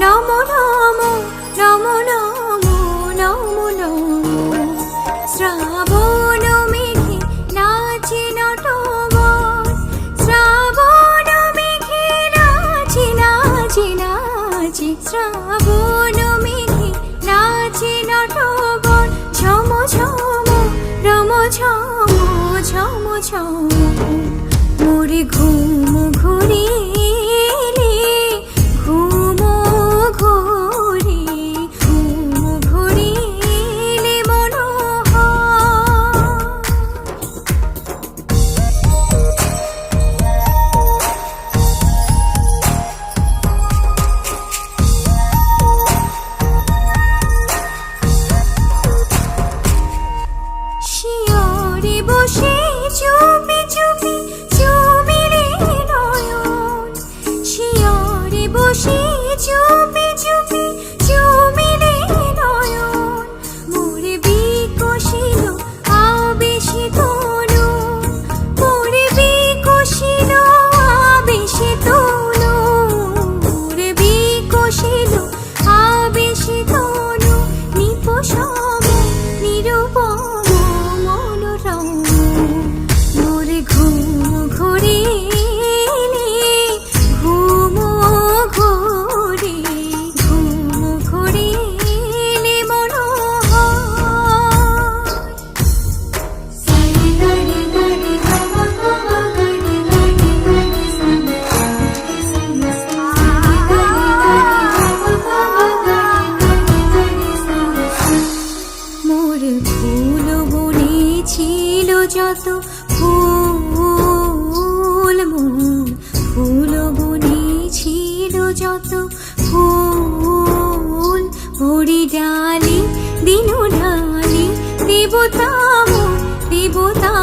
নম নম নম নম নম নম শ্রাবণ মেঘে নাচে নটবর শ্রাবণ মেঘে নাচে নাচে নাচে শ্রাবণ মেঘে নাচে নটবর ঝম ঝম রম ঝম ঝম ঝম মোরে ঘুম ঘুরিলে ঘুম ঘুরি ঘুম ঘুরিলে মনোহর শিয়রে বসে চুপি চুপি চুমিলে নয়ন শিয়রে বসে চুপি চুপি চুমিলে নয়ন মোরে বিকশিল আবেশে তনু মোরে বিকশিল আবেশে তনু মোরে বিকশিল আবেশে তনু নিপসম নিরূপম মনোরম মোরে ঘুম ঘুরিলে ঘুম ঘুরি ঘুম ঘুরিলে মনোহর সারি গারি গারি গামা গামা গারি গারি গারি সানি সানি সারি গারি গারি গামা গামা গারি গারি সানি মোর ফুল বনে ছিল যত ফুল মোর ফুল বনে ছিল যত ফুল ভরি ডালি দিনু ঢালি দেবতা দেবতা